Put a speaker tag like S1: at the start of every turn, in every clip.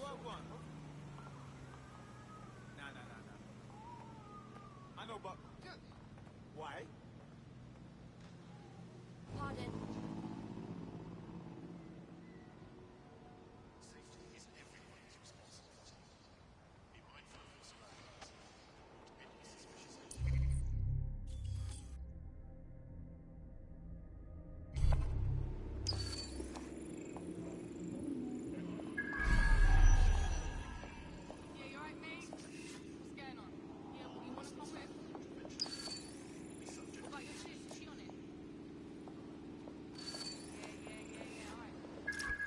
S1: what one? Nah. I know, but why?
S2: Pardon.
S3: Safety is everyone's responsibility. Be mindful of your surroundings. Report any suspicious activity.
S2: Yeah, you alright, mate? What's going on? Yeah, what you wanna come with? What about your sis? Is she on it? Yeah, alright.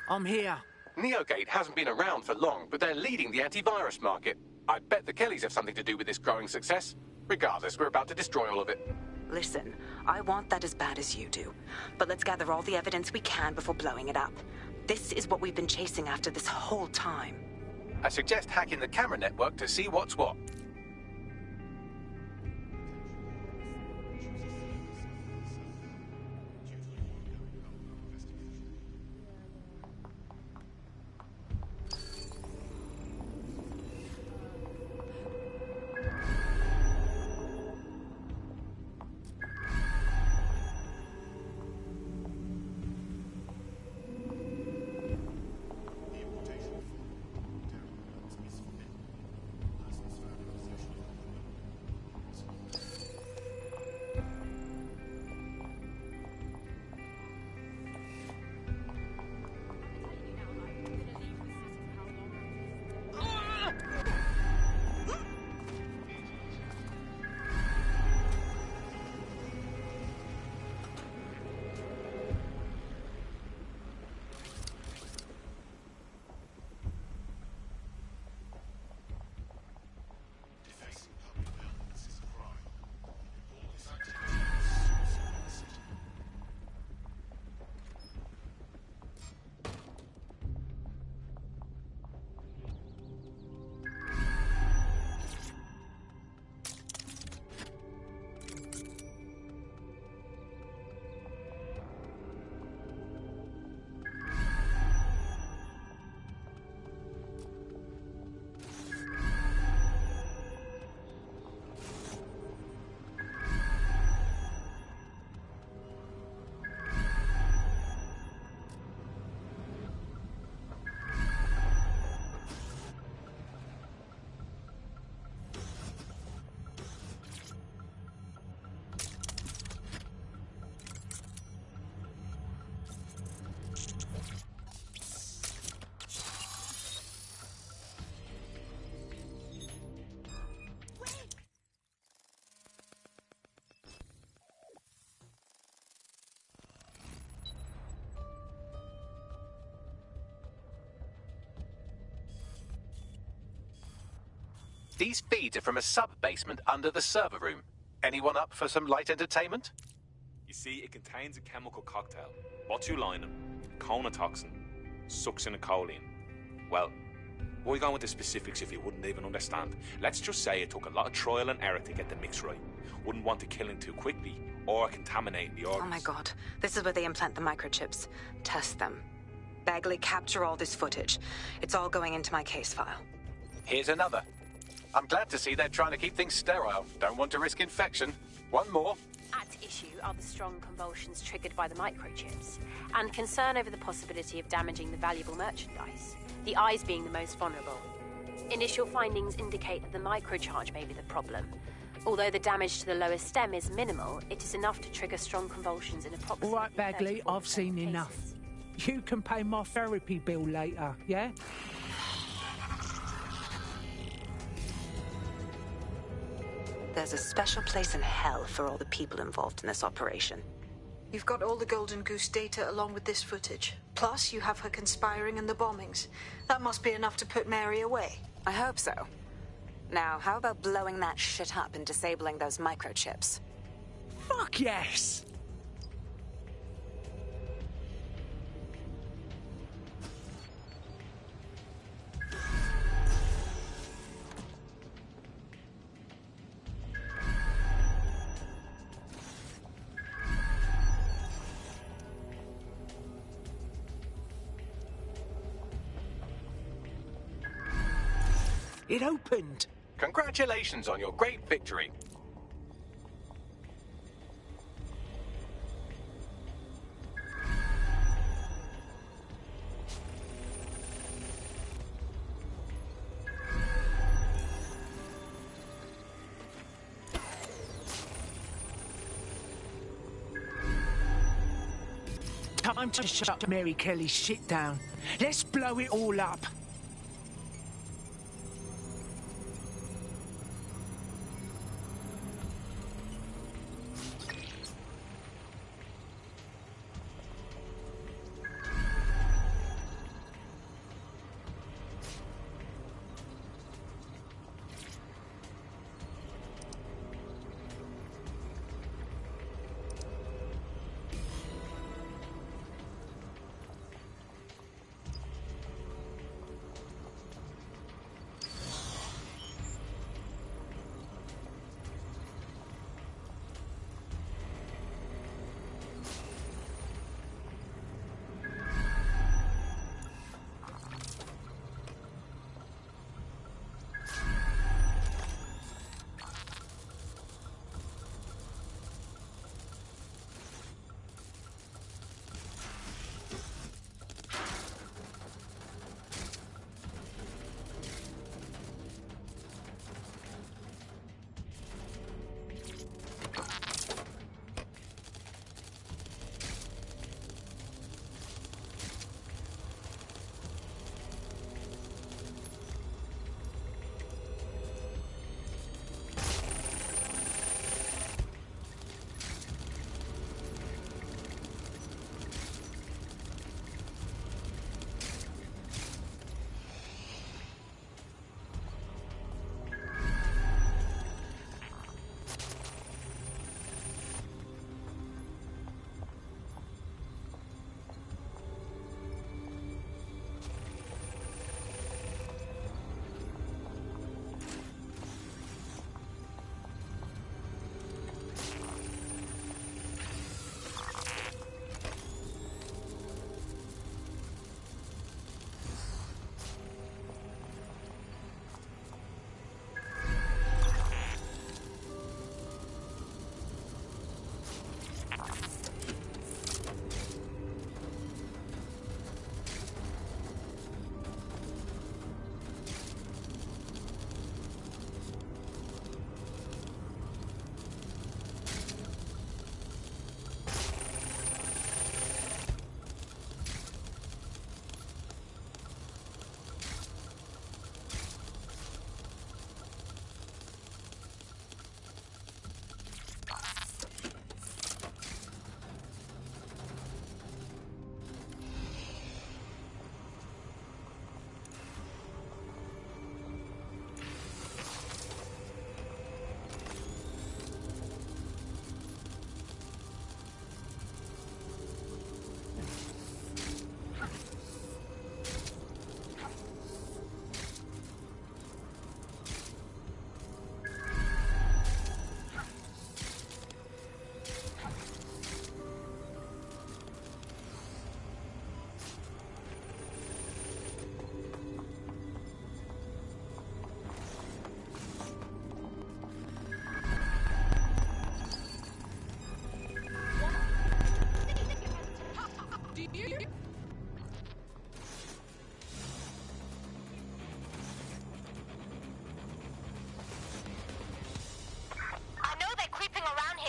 S4: I'm here.
S5: Neogate hasn't been around for long, but they're leading the antivirus market. I bet the Kellys have something to do with this growing success. Regardless, we're about to destroy all of it.
S6: Listen, I want that as bad as you do. But let's gather all the evidence we can before blowing it up. This is what we've been chasing after this whole time.
S5: I suggest hacking the camera network to see what's what.
S3: Defacing public buildings is a crime. All this activity is suicide in the city.
S5: These feeds are from a sub-basement under the server room. Anyone up for some light entertainment?
S7: You see, it contains a chemical cocktail. Botulinum, conotoxin, succinylcholine. Well, why go into specifics if you wouldn't even understand? Let's just say it took a lot of trial and error to get the mix right. Wouldn't want to kill him too quickly, or contaminate the organs.
S6: Oh my god, this is where they implant the microchips. Test them. Bagley, capture all this footage. It's all going into my case file.
S5: Here's another. I'm glad to see they're trying to keep things sterile. Don't want to risk infection. One more.
S8: At issue are the strong convulsions triggered by the microchips, and concern over the possibility of damaging the valuable merchandise, the eyes being the most vulnerable. Initial findings indicate that the microcharge may be the problem. Although the damage to the lower stem is minimal, it is enough to trigger strong convulsions in approximately
S4: All right, Bagley,
S8: 34%
S4: I've seen
S8: of
S4: enough.
S8: cases.
S4: You can pay my therapy bill later, yeah?
S6: There's a special place in hell for all the people involved in this operation.
S9: You've got all the Golden Goose data along with this footage. Plus, you have her conspiring and the bombings. That must be enough to put Mary away.
S6: I hope so. Now, how about blowing that shit up and disabling those microchips?
S4: Fuck yes! It opened.
S5: Congratulations on your great victory.
S4: Time to shut Mary Kelly's shit down. Let's blow it all up.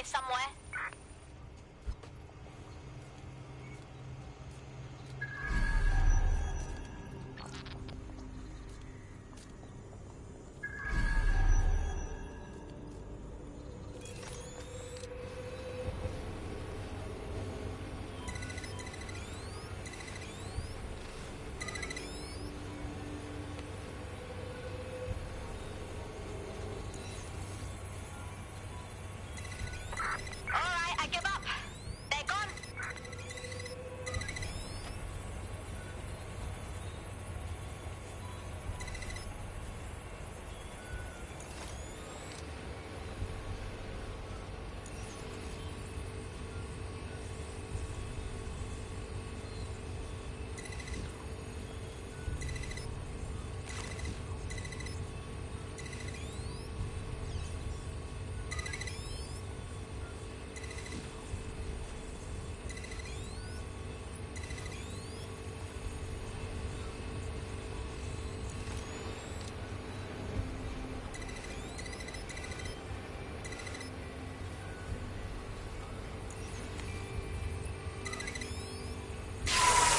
S10: Somewhere.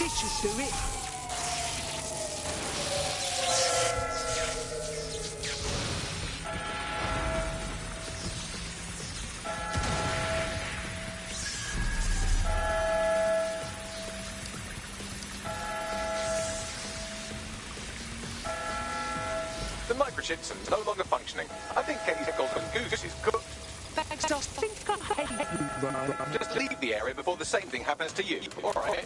S4: This should do it.
S5: The microchips are no longer functioning. I think Kelly's golden goose is cooked.
S4: Thanks, I think I hate you, Ron.
S5: Just leave the area before the same thing happens to you. All right.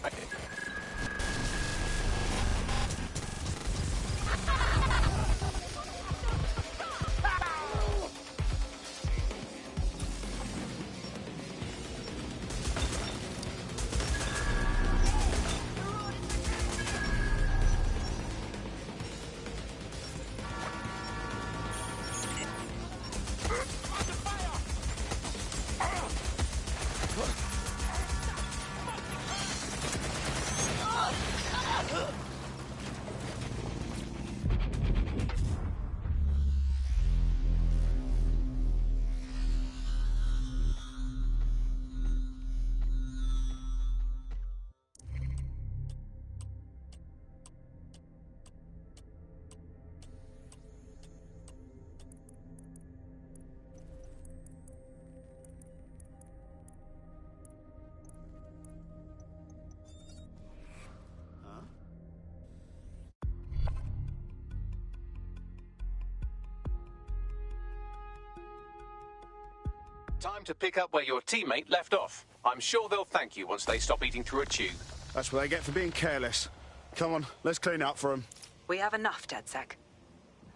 S5: Time to pick up where your teammate left off. I'm sure they'll thank you once they stop eating through a tube.
S1: That's what they get for being careless. Come on, let's clean up for them.
S6: We have enough, DedSec.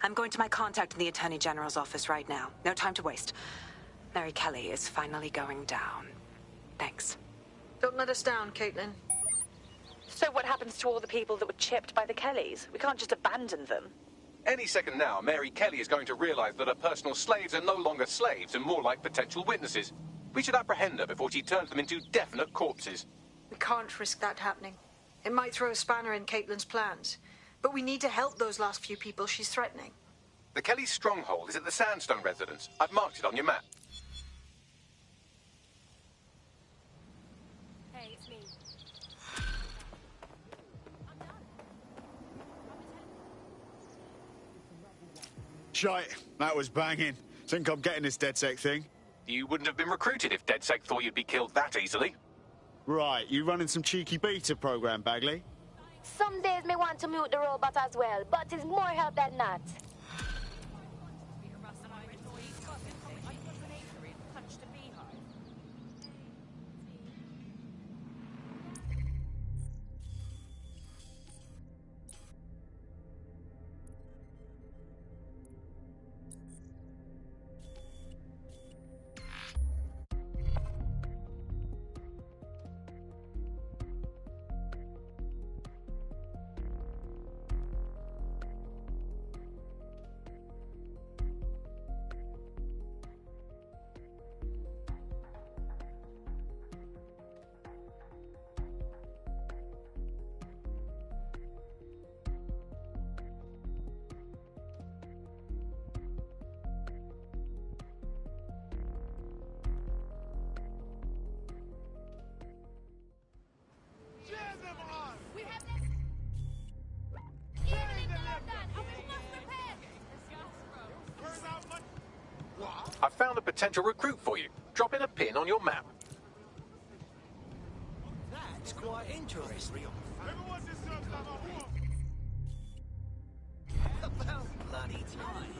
S6: I'm going to my contact in the Attorney General's office right now. No time to waste. Mary Kelly is finally going down. Thanks.
S9: Don't let us down, Caitlin.
S6: So what happens to all the people that were chipped by the Kellys? We can't just abandon them.
S5: Any second now, Mary Kelly is going to realize that her personal slaves are no longer slaves and more like potential witnesses. We should apprehend her before she turns them into definite corpses.
S9: We can't risk that happening. It might throw a spanner in Caitlin's plans. But we need to help those last few people she's threatening.
S5: The Kelly stronghold is at the Sandstone residence. I've marked it on your map.
S8: Hey, it's me.
S1: Shite, that was banging. Think I'm getting this DedSec thing?
S5: You wouldn't have been recruited if DedSec thought you'd be killed that easily.
S1: Right, you running some cheeky beta program, Bagley?
S10: Some days me want to mute the robot as well, but it's more help than not.
S5: I found a potential recruit for you. Drop in a pin on your map.
S4: That's quite interesting. About bloody time.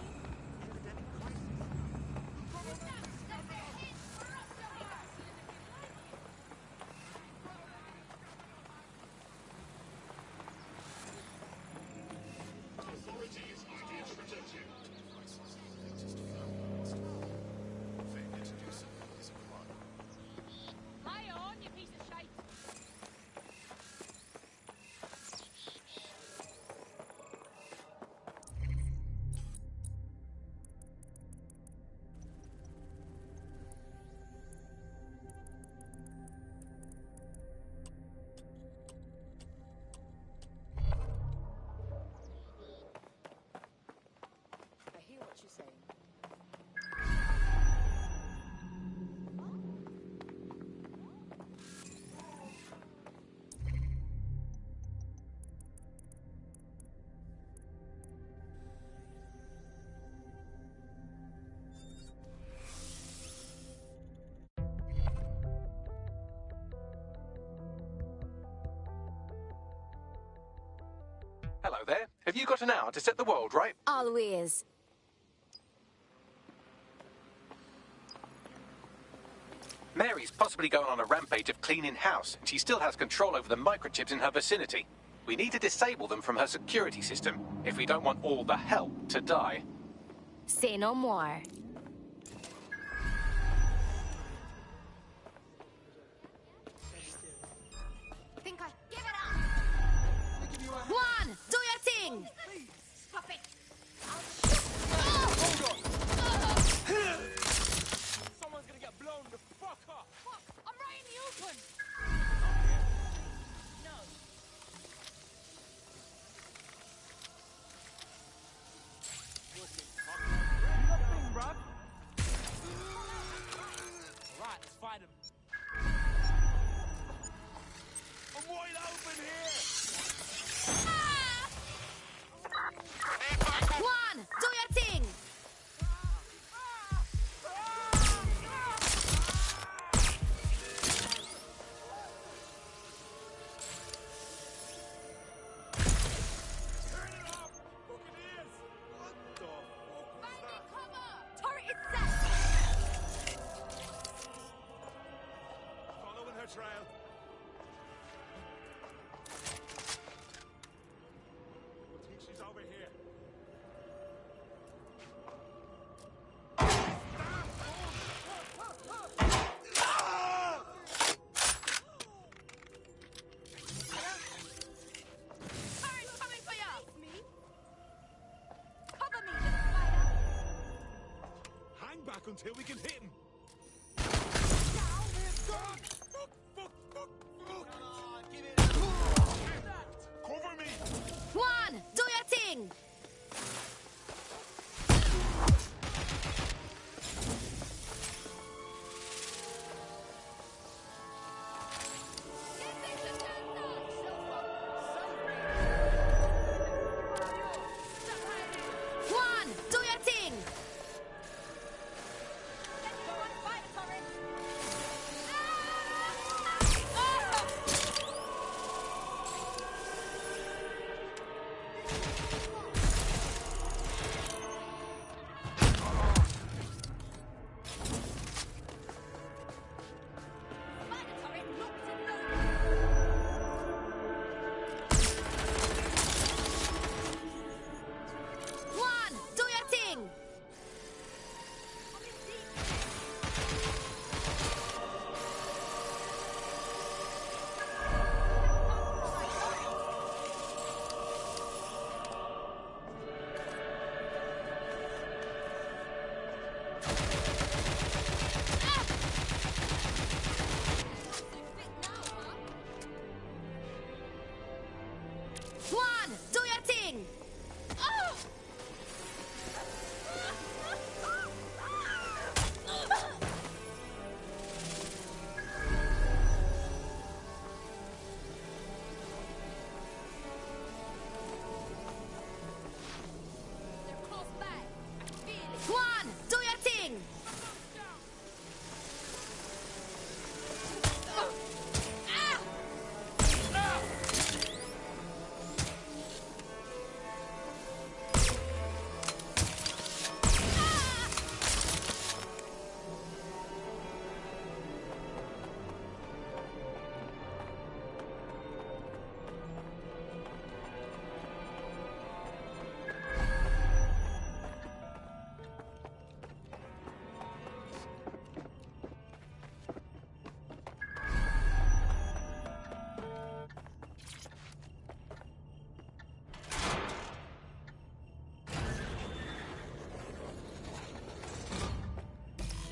S5: Hello there. Have you got an hour to set the world right?
S10: Always.
S5: Mary's possibly going on a rampage of cleaning house, and she still has control over the microchips in her vicinity. We need to disable them from her security system if we don't want all the help to die.
S10: Say no more.
S2: Think I give it up.
S10: One, do your thing.
S2: Stop it.
S7: Someone's gonna get blown the fuck up.
S2: Fuck, I'm right in the open. No.
S4: Nothing, bruv.
S7: Alright, let's fight him. I'm wide open here.
S10: One, do your thing.
S2: Finding cover. Turret is set.
S3: Following her trail. I think she's over here.
S2: Turret's coming for you. Me? Cover me, little spider.
S3: Hang back until we can hit him. Cover me.
S10: One, do your thing. One, do your thing. One, do your thing. One, do your thing.
S2: They're close by. I can feel it.
S10: One, do your thing.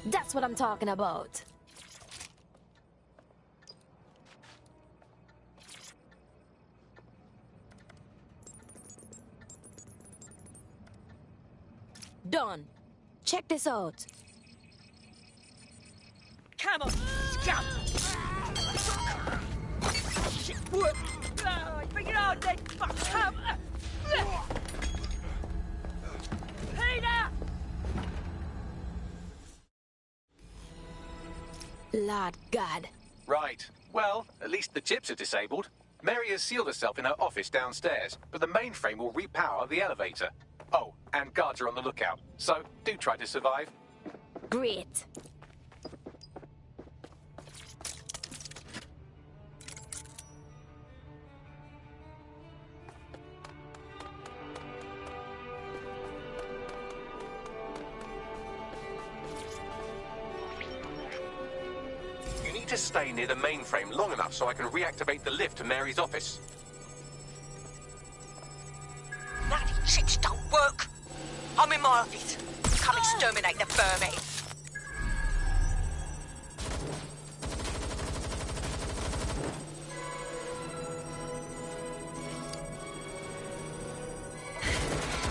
S10: That's what I'm talking about. Done. Check this out.
S4: Come on, scum! Shit, what? Bring it on, then! Fuck, come! Peter!
S10: Lord God.
S5: Right. Well, at least the chips are disabled. Mary has sealed herself in her office downstairs, but the mainframe will repower the elevator. Oh, and guards are on the lookout, so do try to survive.
S10: Great.
S5: You need to stay near the mainframe long enough so I can reactivate the lift to Mary's office.
S11: Bloody chicks don't work. I'm in my office. Come exterminate the vermin.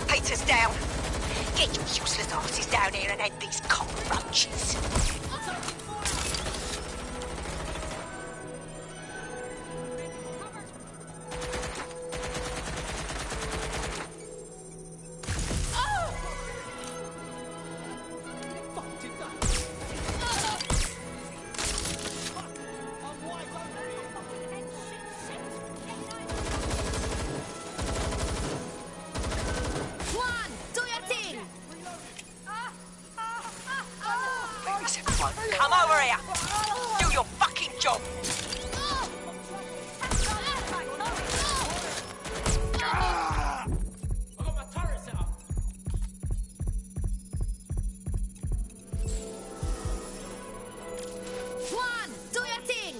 S11: Peter's down. Get your useless asses down here and end these cockroaches.
S10: One, do your thing.
S11: Come over here. Do your fucking job.
S10: One, do your thing.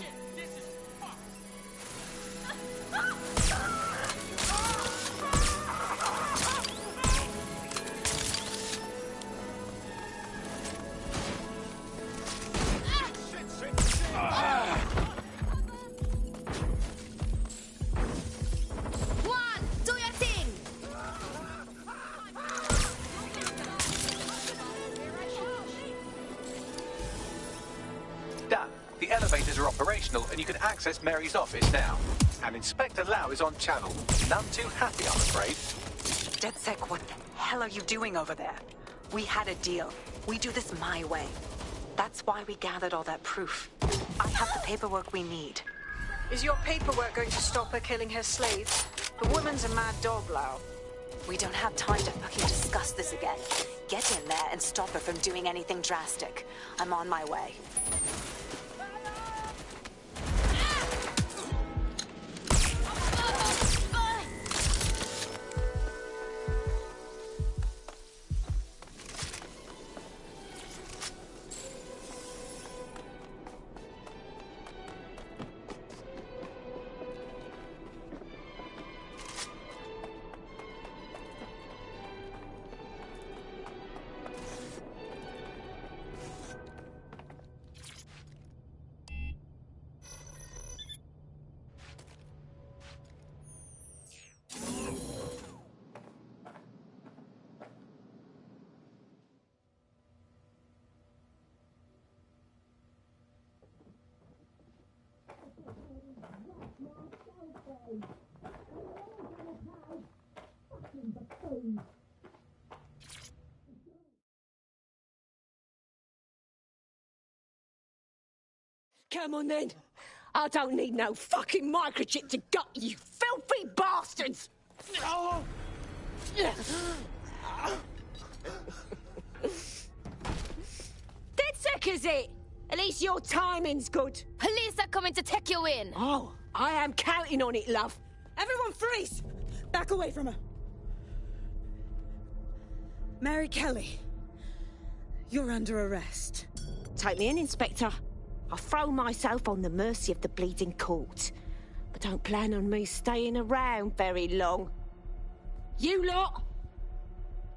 S10: One, do your thing.
S5: Done. The elevators are operational and you can access Mary's office now. And Inspector Lau is on channel. None too happy, I'm afraid.
S6: DedSec, what the hell are you doing over there? We had a deal. We do this my way. That's why we gathered all that proof. I have the paperwork we need.
S9: Is your paperwork going to stop her killing her slaves? The woman's a mad dog, Lau.
S6: We don't have time to fucking discuss this again. Get in there and stop her from doing anything drastic. I'm on my way.
S4: Come on then. I don't need no fucking microchip to gut you, filthy bastards! DedSec, is it? At least your timing's good.
S10: Police are coming to take you in.
S4: Oh, I am counting on it, love. Everyone freeze! Back away from her. Mary Kelly, you're under arrest. Take me in, Inspector. I'll throw myself on the mercy of the bleeding court. But don't plan on me staying around very long. You lot!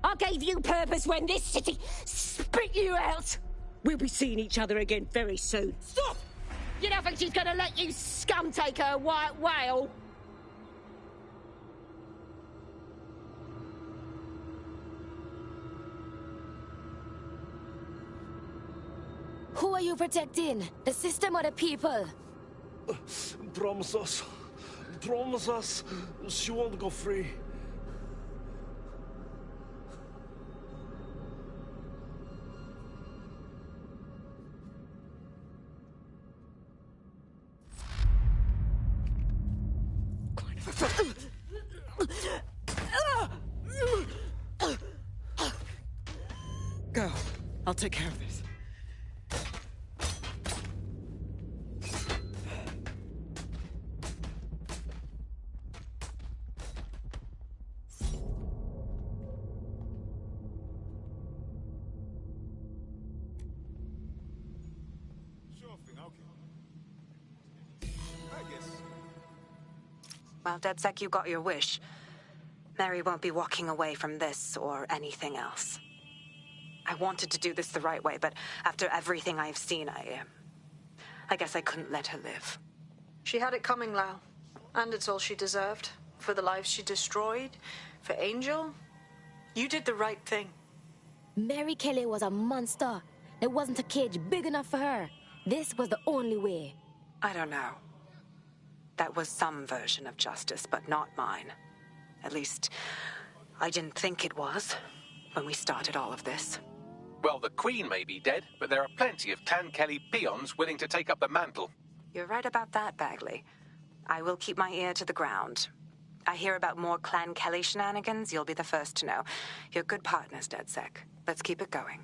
S4: I gave you purpose when this city spit you out! We'll be seeing each other again very soon. Stop! You don't think she's gonna let you scum take her white whale?
S10: Who are you protecting? The system or the people?
S12: Promise us. Promise us she won't go free.
S13: Go. I'll take care of this.
S1: Sure thing, okay. I guess.
S6: Well, DedSec, you got your wish. Mary won't be walking away from this or anything else. I wanted to do this the right way, but after everything I've seen, I guess I couldn't let her live.
S9: She had it coming, Lau. And it's all she deserved. For the lives she destroyed, for Angel. You did the right thing.
S10: Mary Kelly was a monster. There wasn't a cage big enough for her. This was the only way.
S6: I don't know. That was some version of justice, but not mine. At least, I didn't think it was when we started all of this.
S5: Well, the Queen may be dead, but there are plenty of Clan Kelly peons willing to take up the mantle.
S6: You're right about that, Bagley. I will keep my ear to the ground. I hear about more Clan Kelly shenanigans, you'll be the first to know. You're good partners, DedSec. Let's keep it going.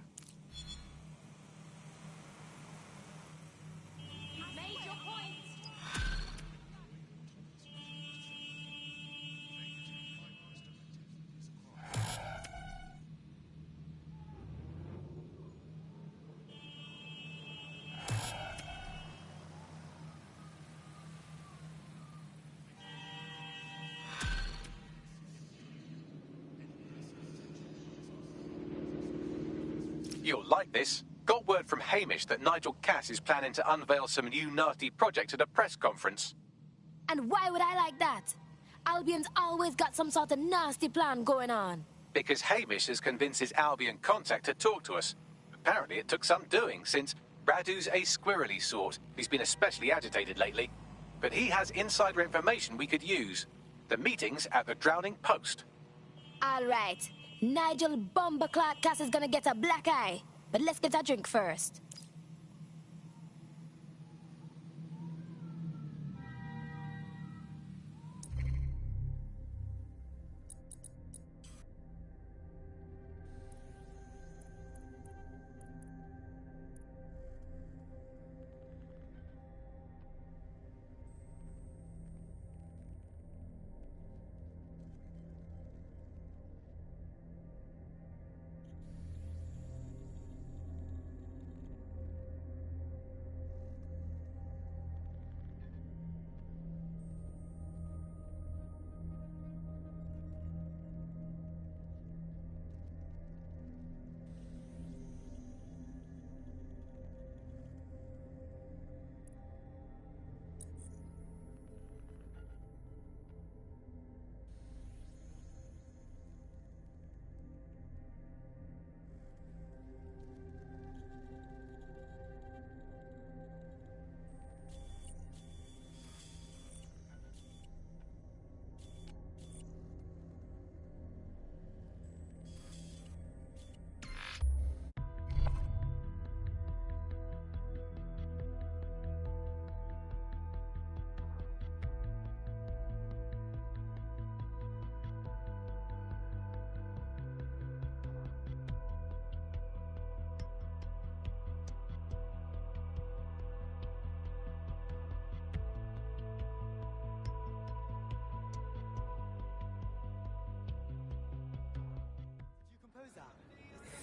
S5: You'll like this. Got word from Hamish that Nigel Cass is planning to unveil some new nasty project at a press conference.
S10: And why would I like that? Albion's always got some sort of nasty plan going on.
S5: Because Hamish has convinced his Albion contact to talk to us. Apparently it took some doing, since Radu's a squirrely sort. He's been especially agitated lately. But he has insider information we could use. The meeting's at the Drowning Post.
S10: All right. Nigel Bomberclaw Cass is gonna get a black eye. But let's get a drink first.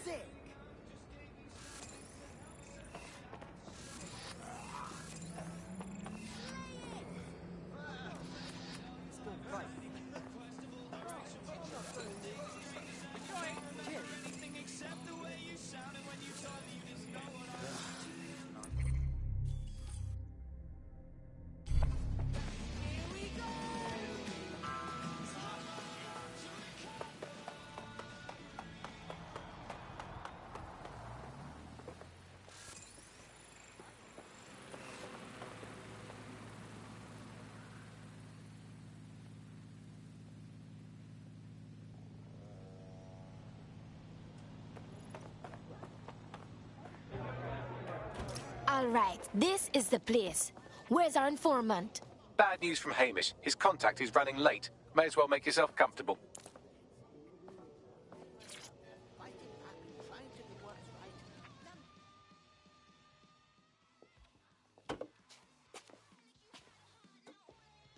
S13: Sick.
S10: All right, this is the place. Where's our informant?
S5: Bad news from Hamish. His contact is running late. May as well make yourself comfortable.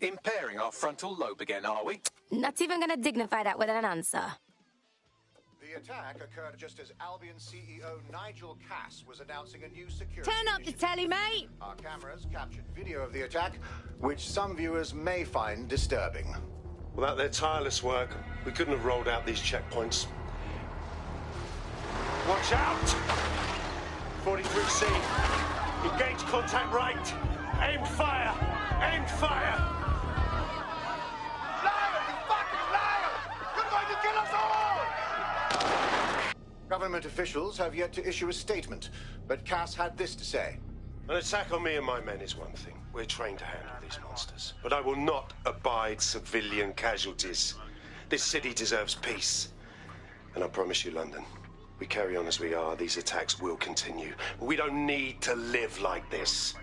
S5: Impairing our frontal lobe again, are we?
S10: Not even gonna dignify that with an answer.
S14: The attack occurred just as Albion CEO Nigel Cass was announcing a new security
S4: Turn up the telly, mate!
S14: Our cameras captured video of the attack, which some viewers may find disturbing.
S12: Without their tireless work, we couldn't have rolled out these checkpoints. Watch out! 43C. Engage contact right. Aim fire. Aim fire.
S14: Liar! You fucking liar! You're going to kill us all! Government officials have yet to issue a statement, but Cass had this to say.
S12: An attack on me and my men is one thing. We're trained to handle these monsters. But I will not abide civilian casualties. This city deserves peace. And I promise you, London, we carry on as we are, these attacks will continue. We don't need to live like this.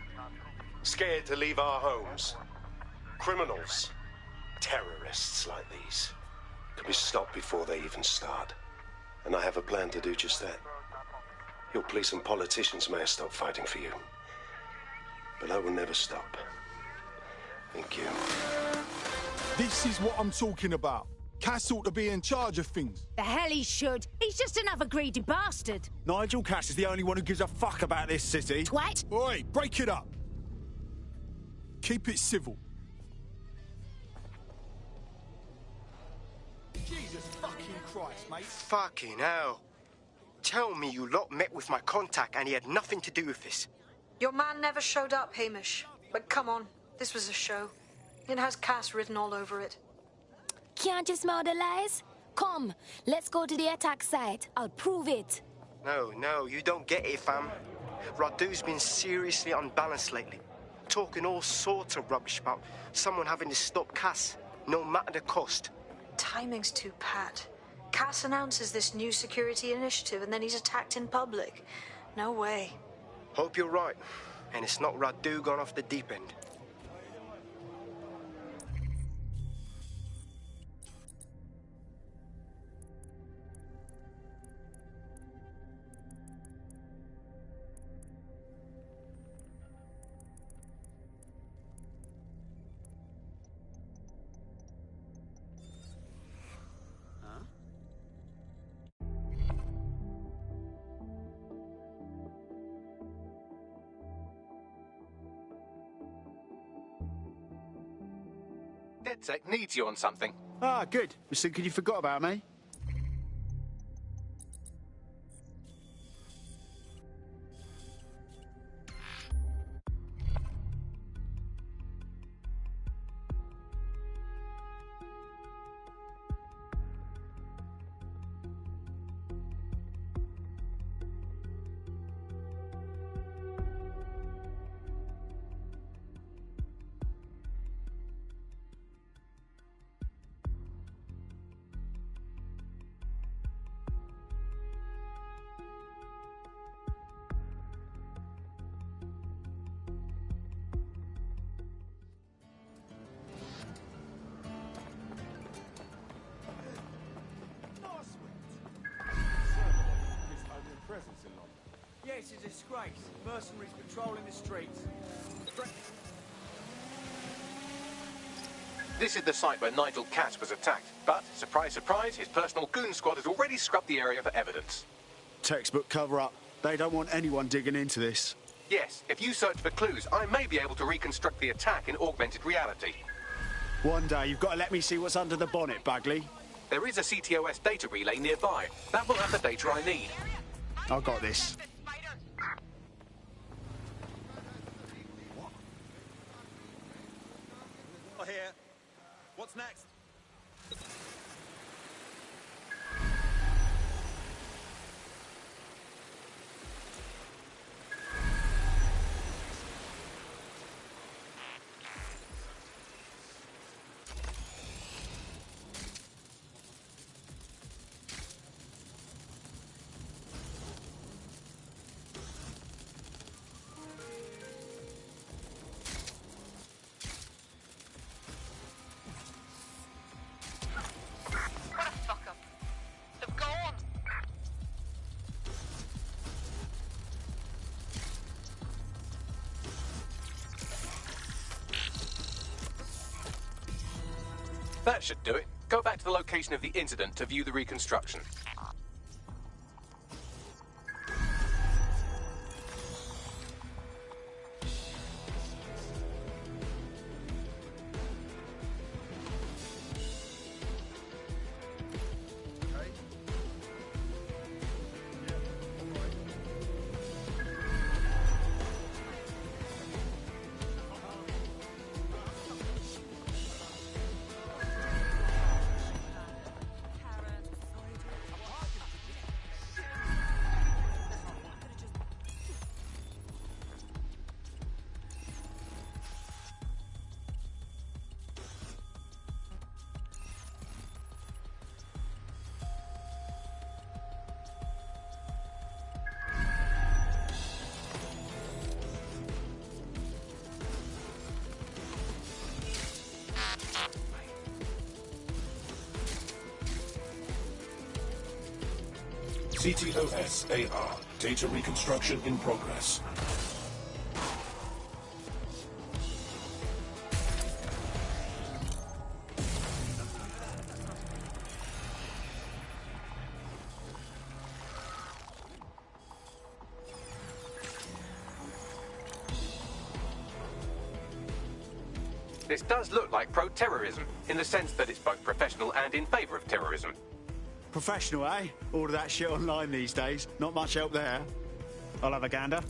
S12: Scared to leave our homes. Criminals, terrorists like these, can be stopped before they even start. And I have a plan to do just that. Your police and politicians may have stopped fighting for you. But I will never stop. Thank you.
S15: This is what I'm talking about. Cass ought to be in charge of things.
S4: The hell he should. He's just another greedy bastard.
S1: Nigel Cass is the only one who gives a fuck about this city.
S4: Twat!
S15: Oi, break it up. Keep it civil.
S1: Jesus fucking Christ, mate.
S16: Fucking hell. Tell me you lot met with my contact and he had nothing to do with this.
S9: Your man never showed up, Hamish. But come on, this was a show. It has Cass written all over it.
S10: Can't you smell the lies? Come, let's go to the attack site. I'll prove it.
S16: No, you don't get it, fam. Radu's been seriously unbalanced lately. Talking all sorts of rubbish about someone having to stop Cass, no matter the cost.
S9: Timing's too pat. Cass announces this new security initiative and then he's attacked in public. No way.
S16: Hope you're right. And it's not Radu gone off the deep end.
S5: DedSec needs you on something.
S1: Ah, good. Was thinking you forgot about me.
S17: Yeah, it's a disgrace. Mercenaries patrolling the streets.
S5: This is the site where Nigel Cass was attacked. But, surprise, surprise, his personal goon squad has already scrubbed the area for evidence.
S1: Textbook cover-up. They don't want anyone digging into this.
S5: Yes, if you search for clues, I may be able to reconstruct the attack in augmented reality.
S1: One day, you've got to let me see what's under the bonnet, Bagley.
S5: There is a CTOS data relay nearby. That will have the data I need.
S1: I got this.
S17: Here. What's next?
S5: That should do it. Go back to the location of the incident to view the reconstruction.
S18: CTOS-AR. Data reconstruction in progress.
S5: This does look like pro-terrorism, in the sense that it's both professional and in favour of terrorism.
S1: Professional, eh? All of that shit online these days. Not much help there. I'll have a gander.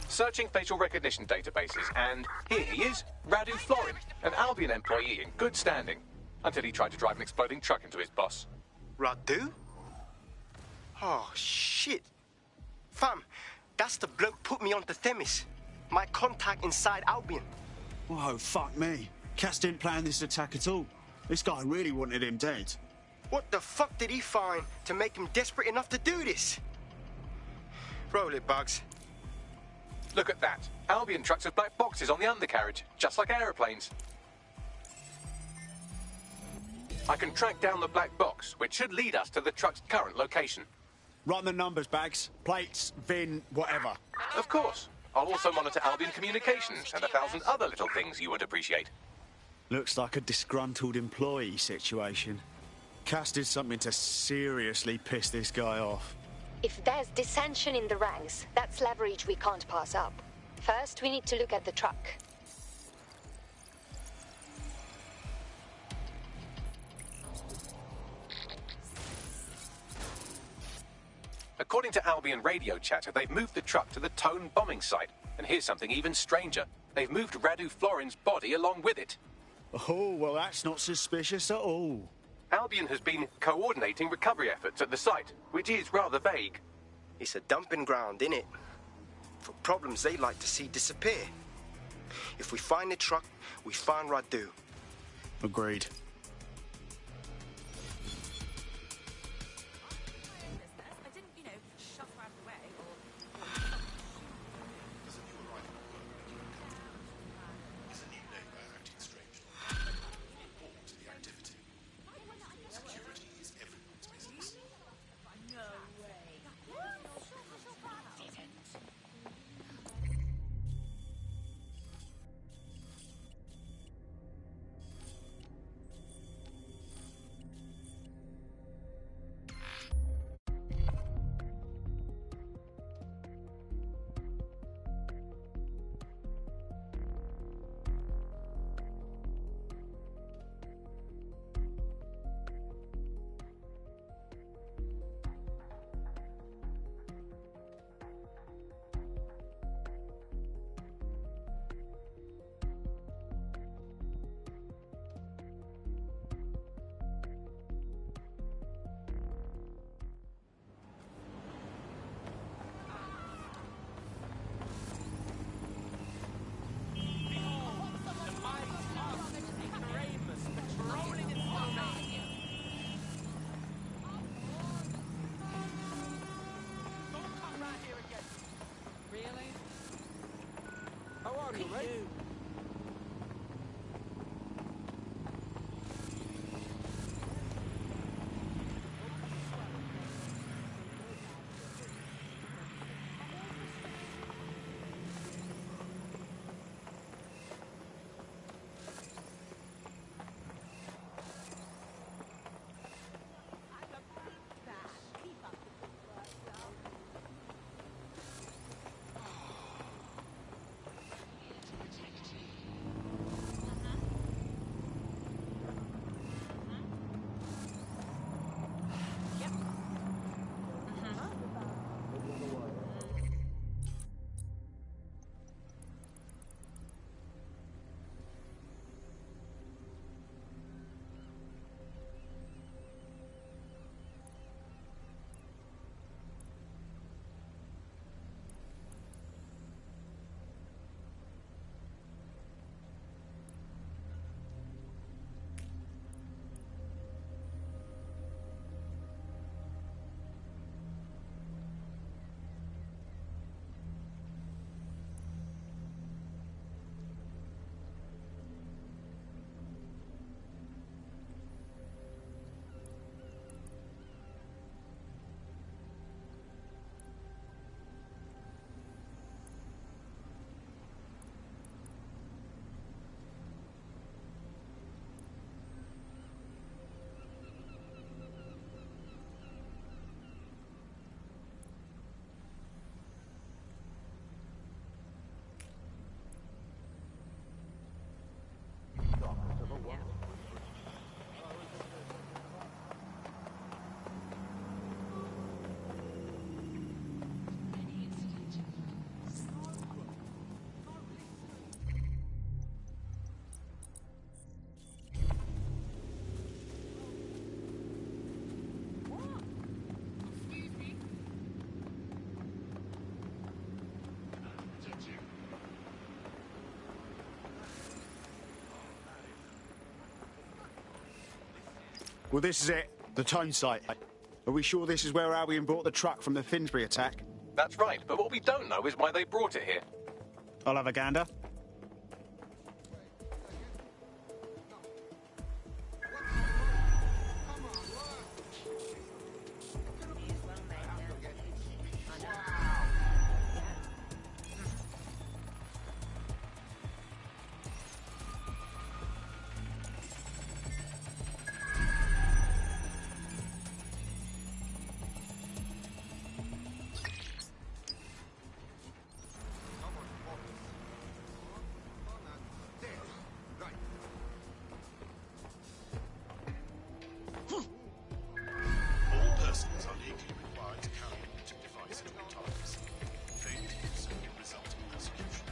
S5: Searching facial recognition databases, and here he is, Radu Florin, an Albion employee in good standing, until he tried to drive an exploding truck into his boss.
S16: Radu? Oh, shit. Fam, that's the bloke put me onto Themis. My contact inside Albion.
S1: Oh, fuck me. Cass didn't plan this attack at all. This guy really wanted him dead.
S16: What the fuck did he find to make him desperate enough to do this? Roll it, Bugs.
S5: Look at that. Albion trucks with black boxes on the undercarriage, just like aeroplanes. I can track down the black box, which should lead us to the truck's current location.
S1: Run the numbers, Bags. Plates, VIN, whatever.
S5: Of course. I'll also monitor Albion communications and 1,000 other little things you would appreciate.
S1: Looks like a disgruntled employee situation. Cass did something to seriously piss this guy off.
S19: If there's dissension in the ranks, that's leverage we can't pass up. First, we need to look at the truck.
S5: According to Albion radio chatter, they've moved the truck to the Tone bombing site. And here's something even stranger. They've moved Radu Florin's body along with it.
S1: Oh, well, that's not suspicious at all.
S5: Albion has been coordinating recovery efforts at the site, which is rather vague.
S16: It's a dumping ground, innit? For problems they like to see disappear. If we find the truck, we find Radu.
S1: Agreed. Well, this is it. The tone site. Are we sure this is where Albion brought the truck from the Finsbury attack?
S5: That's right, but what we don't know is why they brought it here.
S1: I'll have a gander.
S3: All persons are legally required to carry an optic device at all times. Failure to do so will result in persecution.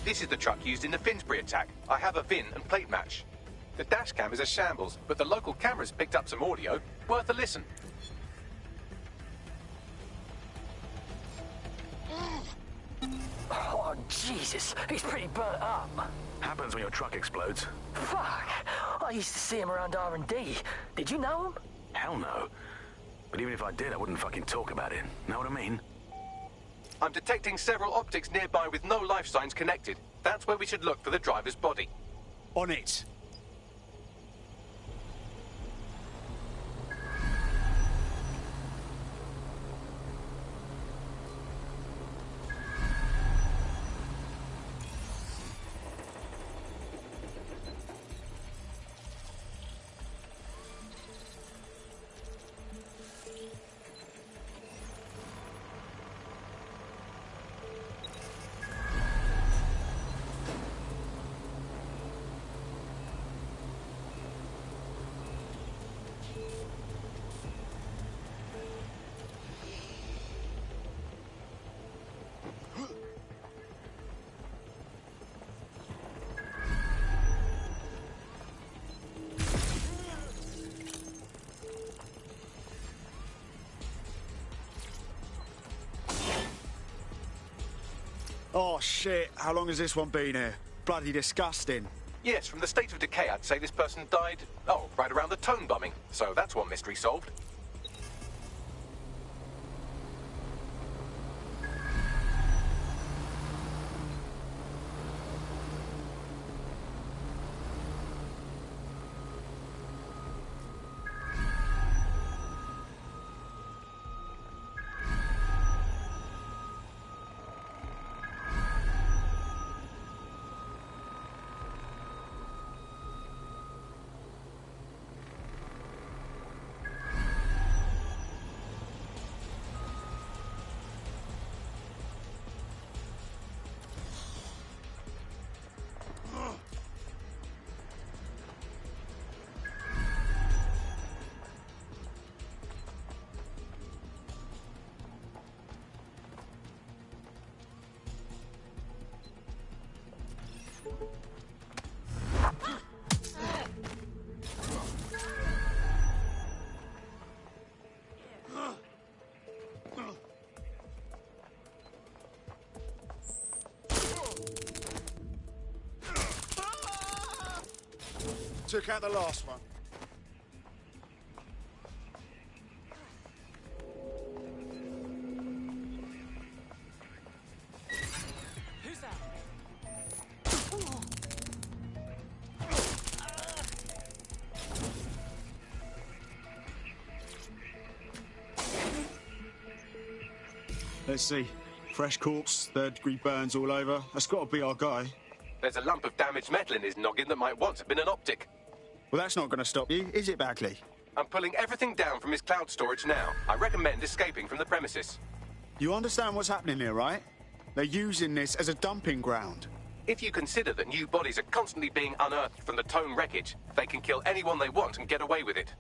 S5: This is the truck used in the Finsbury attack. I have a VIN and plate match. The dash cam is a shambles, but the local cameras picked up some audio. Worth a listen.
S20: Oh, Jesus. He's pretty burnt up.
S21: Happens when your truck explodes.
S20: Fuck. I used to see him around R&D. Did you know him?
S21: Hell no. But even if I did, I wouldn't fucking talk about it. Know what I mean?
S5: I'm detecting several optics nearby with no life signs connected. That's where we should look for the driver's body.
S1: On it. Oh, shit. How long has this one been here? Bloody disgusting.
S5: Yes, from the state of decay, I'd say this person died, right around the Tone bombing. So that's one mystery solved.
S15: Took out the last one.
S17: Who's that?
S1: Let's see. Fresh corpse, third-degree burns all over. That's got to be our guy.
S5: There's a lump of damaged metal in his noggin that might once have been an optic.
S1: Well, that's not going to stop you, is it, Bagley?
S5: I'm pulling everything down from his cloud storage now. I recommend escaping from the premises.
S1: You understand what's happening here, right? They're using this as a dumping ground.
S5: If you consider that new bodies are constantly being unearthed from the Tone wreckage, they can kill anyone they want and get away with it.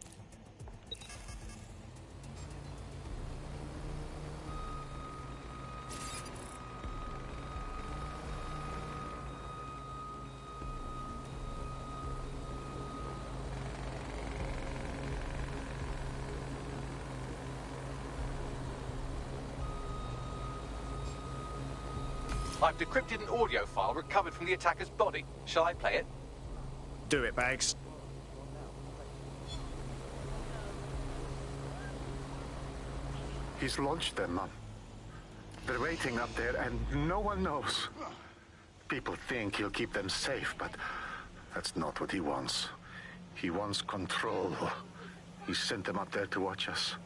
S5: I've decrypted an audio file recovered from the attacker's body. Shall I play it?
S1: Do it, Bags.
S8: He's launched them, Mum. They're waiting up there, and no one knows. People think he'll keep them safe, but that's not what he wants. He wants control. He sent them up there to watch us.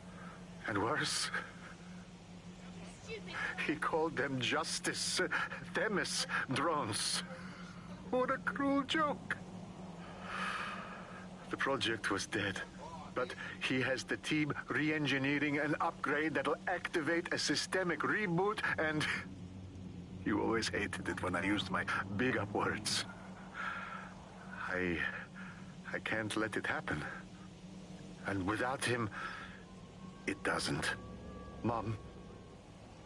S8: And worse, he called them Justice Themis drones. What a cruel joke. The project was dead, but he has the team re-engineering an upgrade that'll activate a systemic reboot, and you always hated it when I used my big up words. I can't let it happen. And without him, it doesn't. Mom,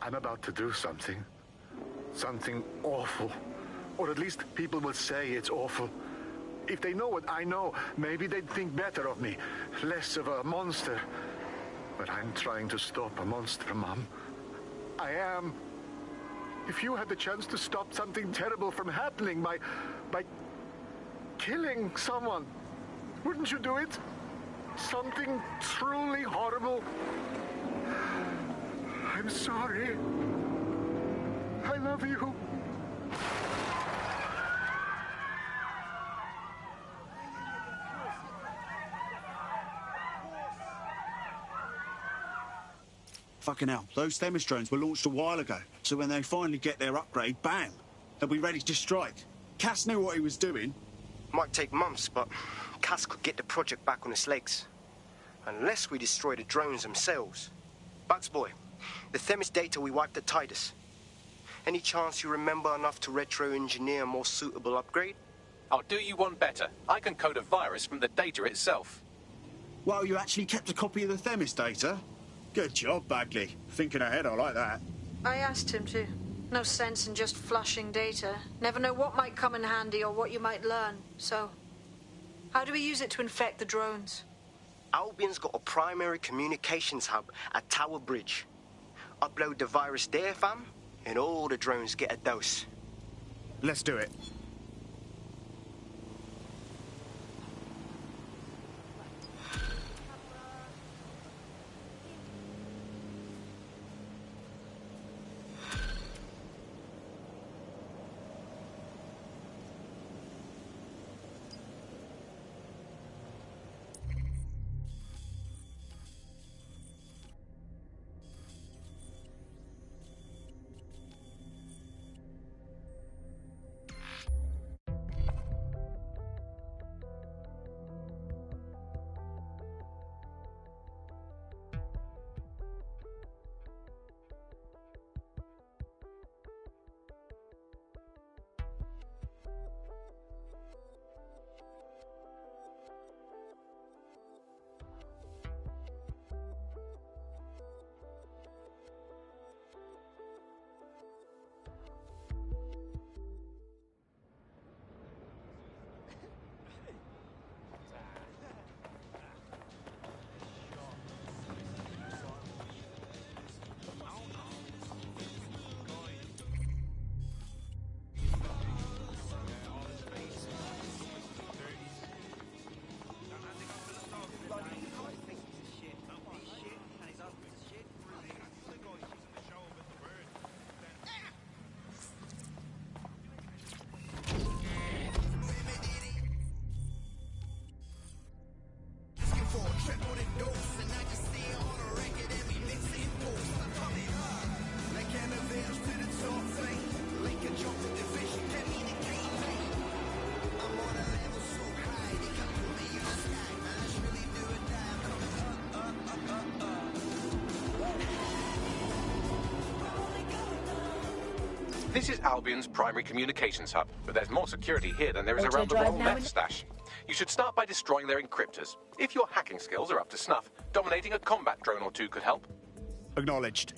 S8: I'm about to do something. Something awful. Or at least people will say it's awful. If they know what I know, maybe they'd think better of me. Less of a monster. But I'm trying to stop a monster, Mom. I am. If you had the chance to stop something terrible from happening by killing someone, wouldn't you do it? Something truly horrible. I'm sorry. I love you.
S1: Fucking hell, those Themis drones were launched a while ago. So when they finally get their upgrade, bam, they'll be ready to strike. Cass knew what he was doing.
S16: Might take months, but Cass could get the project back on its legs. Unless we destroy the drones themselves. Bugs boy, the Themis data we wiped at Titus. Any chance you remember enough to retro-engineer a more suitable upgrade?
S5: I'll do you one better. I can code a virus from the data itself.
S1: Well, you actually kept a copy of the Themis data? Good job, Bagley. Thinking ahead, I like that.
S9: I asked him to. No sense in just flushing data. Never know what might come in handy or what you might learn. So, how do we use it to infect the drones?
S16: Albion's got a primary communications hub at Tower Bridge. Upload the virus there, fam, and all the drones get a dose.
S1: Let's do it.
S5: This is Albion's primary communications hub, but there's more security here than there is
S10: Auto
S5: around the
S10: drive
S5: Royal
S10: now
S5: meth stash. You should start by destroying their encryptors. If your hacking skills are up to snuff, dominating a combat drone or two could help.
S1: Acknowledged.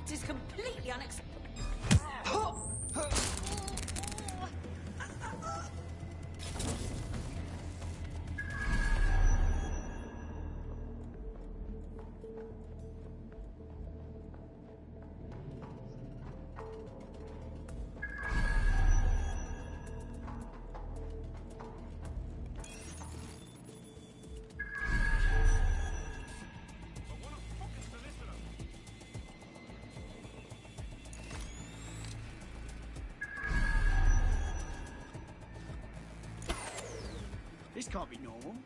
S11: That is completely unacceptable.
S1: This can't be normal.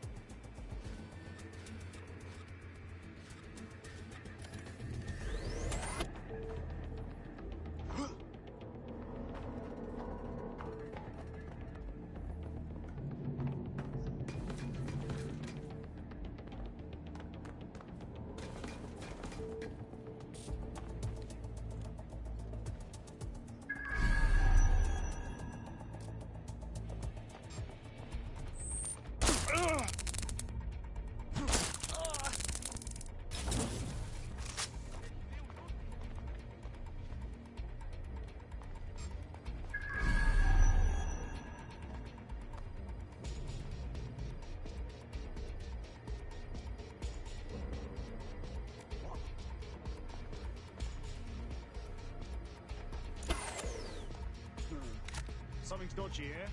S1: Something's dodgy here.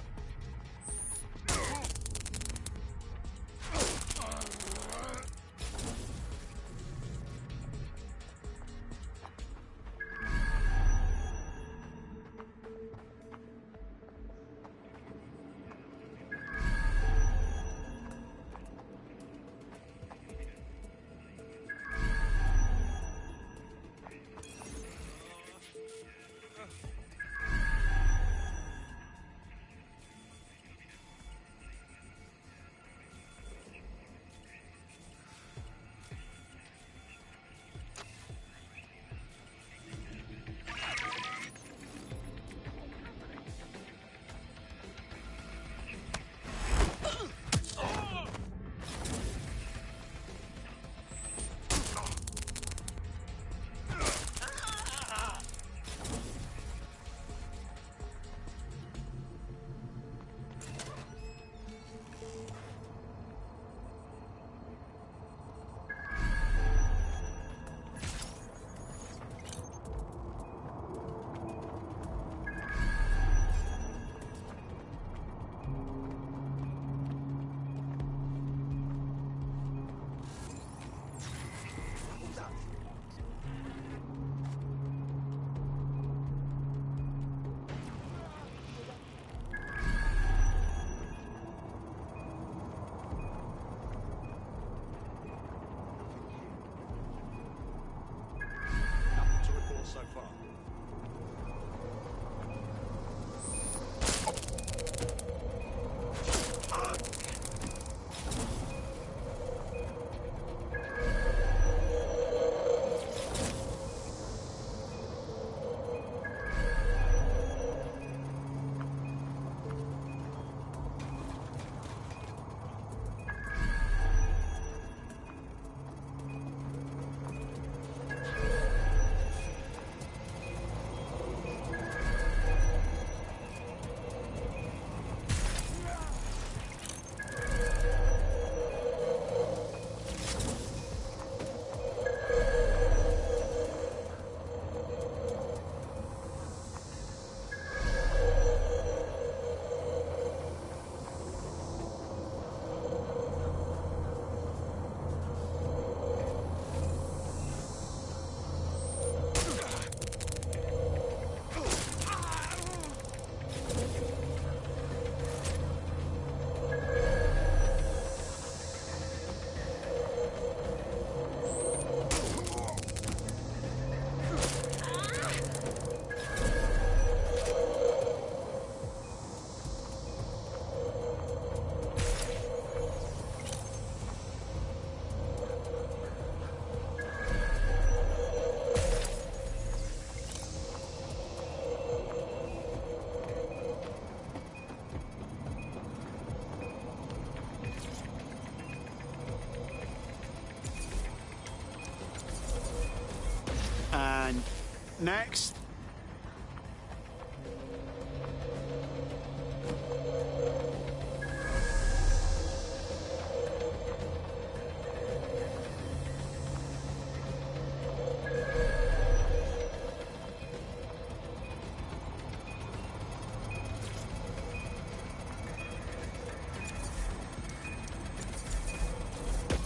S1: next?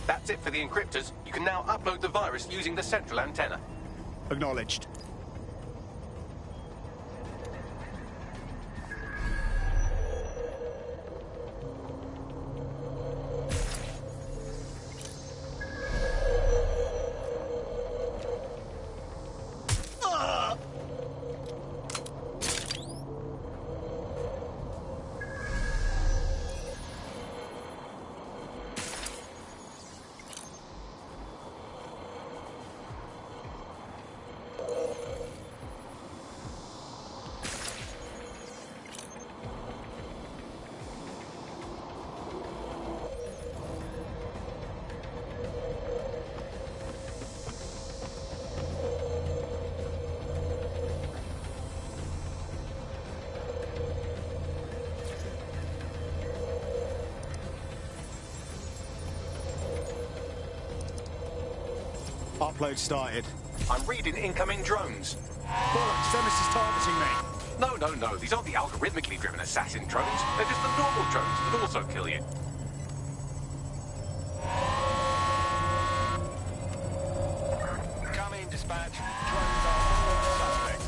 S5: That's it for the encryptors. You can now upload the virus using the central antenna.
S1: Acknowledged. Upload started.
S5: I'm reading incoming drones.
S1: Bollocks, Themis is targeting me.
S5: No. These aren't the algorithmically driven assassin drones. They're just the normal drones that also kill you.
S3: Come in, dispatch. Drones are all suspect.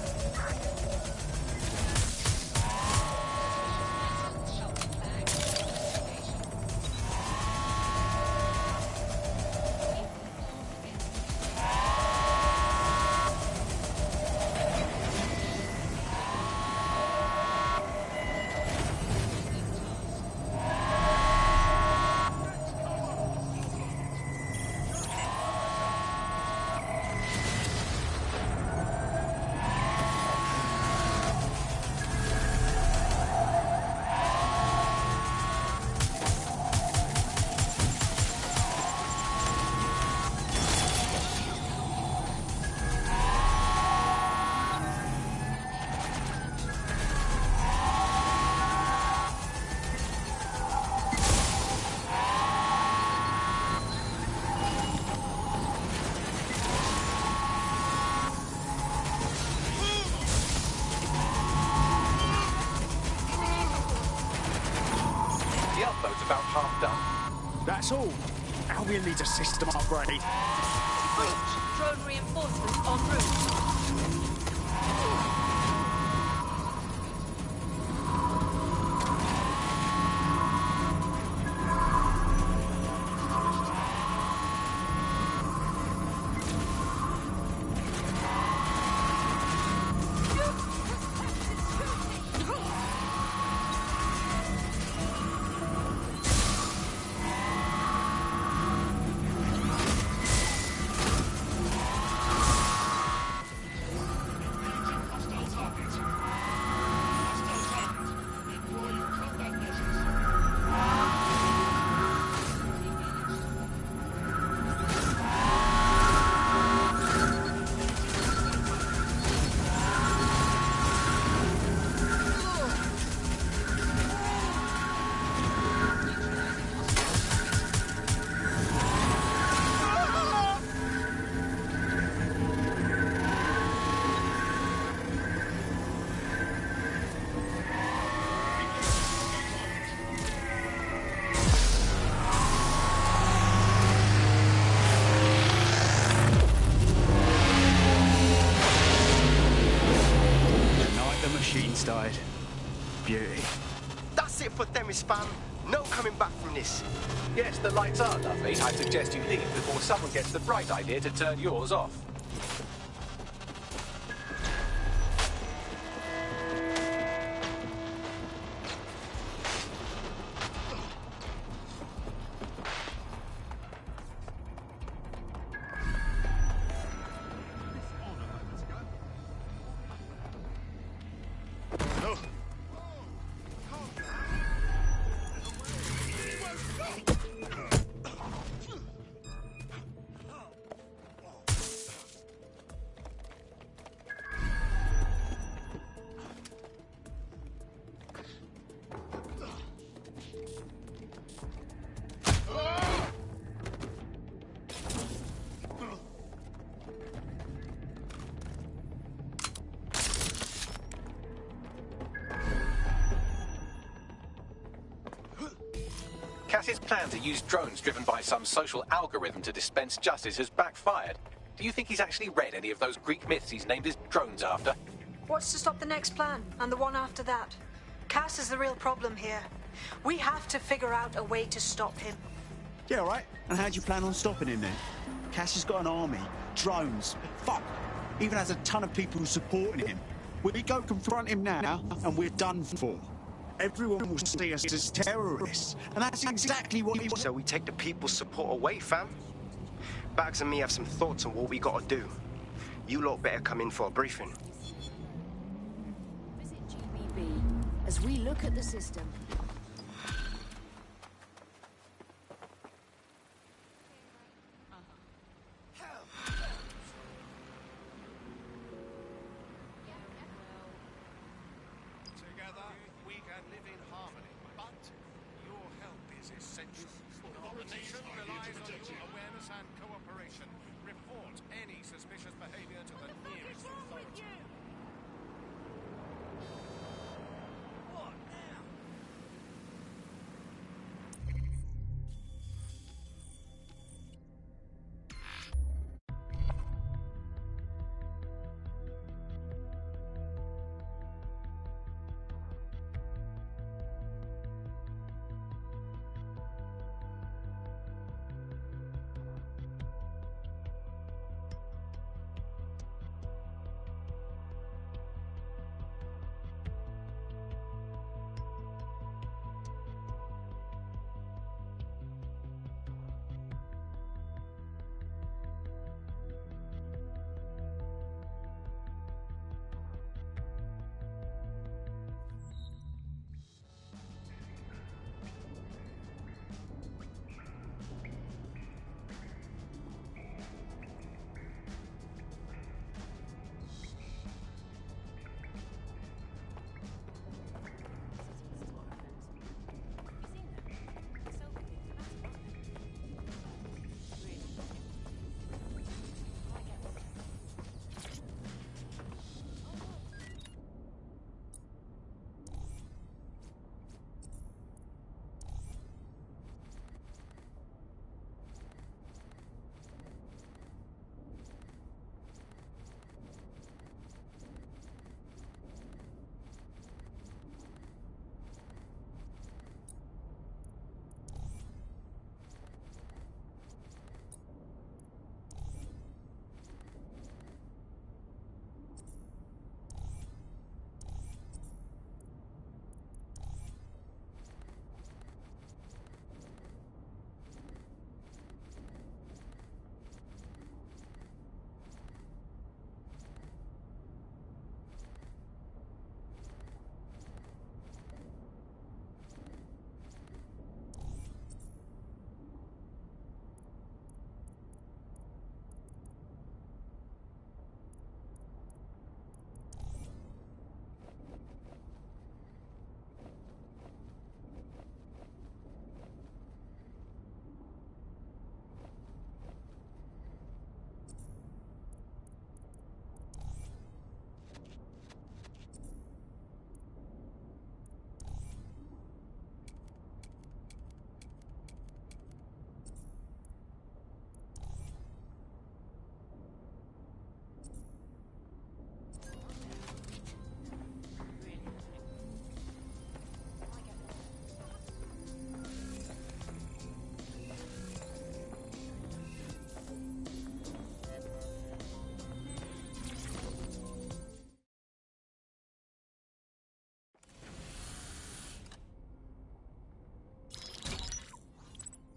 S1: That's all. Albion needs a system upgrade.
S2: Breach. Drone reinforcements en route.
S1: Died. Beauty.
S16: That's it for Themis, fam. No coming back from this.
S5: Yes, the lights are lovely. I suggest you leave before someone gets the bright idea to turn yours off. Cass's plan to use drones driven by some social algorithm to dispense justice has backfired. Do you think he's actually read any of those Greek myths he's named his drones after?
S9: What's to stop the next plan, and the one after that? Cass is the real problem here. We have to figure out a way to stop him.
S1: Yeah, all right. And how do you plan on stopping him then? Cass has got an army, drones, fuck, even has a ton of people supporting him. We go confront him now, and we're done for. Everyone will see us as terrorists, and that's exactly what he wants.
S16: So we take the people's support away, fam? Bags and me have some thoughts on what we gotta do. You lot better come in for a briefing.
S10: Visit GBB as we look at the system.
S3: Together, we can live in harmony, but your help is essential. The nation relies on your awareness and cooperation. Report any suspicious behavior to the nearest authority. What now?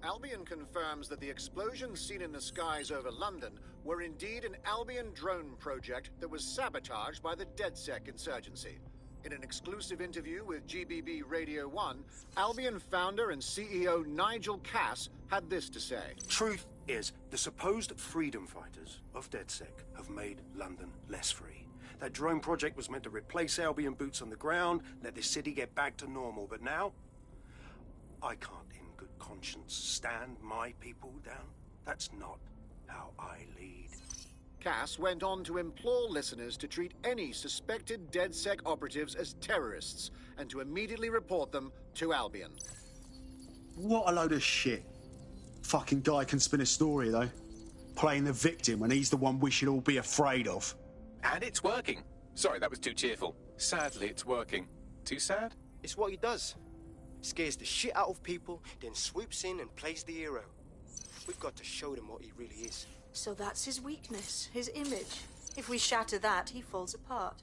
S14: Albion confirms that the explosions seen in the skies over London were indeed an Albion drone project that was sabotaged by the DedSec insurgency. In an exclusive interview with GBB Radio 1, Albion founder and CEO Nigel Cass had this to say.
S12: Truth is, the supposed freedom fighters of DedSec have made London less free. That drone project was meant to replace Albion boots on the ground, let the city get back to normal, but now I can't in good conscience stand my people down. That's not how I lead.
S14: Cass went on to implore listeners to treat any suspected DedSec operatives as terrorists and to immediately report them to Albion.
S1: What a load of shit. Fucking guy can spin a story, though. Playing the victim when he's the one we should all be afraid of.
S5: And it's working. Sorry, that was too cheerful. Sadly, it's working. Too sad?
S16: It's what he does. Scares the shit out of people, then swoops in and plays the hero. We've got to show them what he really is.
S9: So that's his weakness, his image. If we shatter that, he falls apart.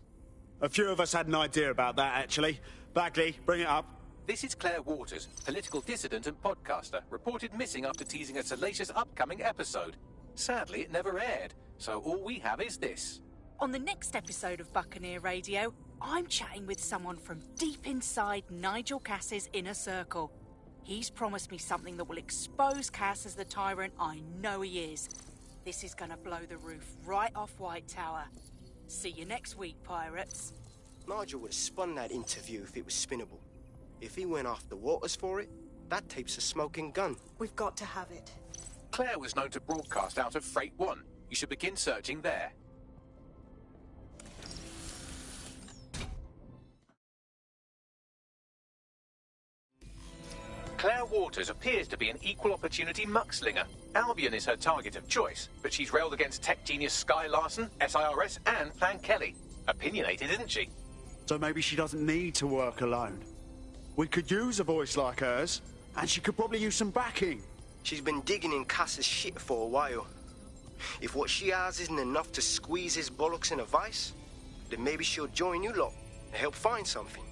S1: A few of us had an idea about that, actually. Bagley, bring it up.
S5: This is Claire Waters, political dissident and podcaster, reported missing after teasing a salacious upcoming episode. Sadly, it never aired, so all we have is this.
S7: On the next episode of Buccaneer Radio, I'm chatting with someone from deep inside Nigel Cass's inner circle. He's promised me something that will expose Cass as the tyrant I know he is. This is gonna blow the roof right off White Tower. See you next week, pirates.
S16: Nigel would have spun that interview if it was spinnable. If he went after Waters for it, that tape's a smoking gun.
S9: We've got to have it.
S5: Claire was known to broadcast out of Freight 1. You should begin searching there. Claire Waters appears to be an equal opportunity muckslinger. Albion is her target of choice, but she's railed against tech genius Sky Larson, SIRS, and Plan Kelly. Opinionated, isn't she?
S1: So maybe she doesn't need to work alone. We could use a voice like hers, and she could probably use some backing.
S16: She's been digging in Cass's shit for a while. If what she has isn't enough to squeeze his bollocks in a vice, then maybe she'll join you lot and help find something.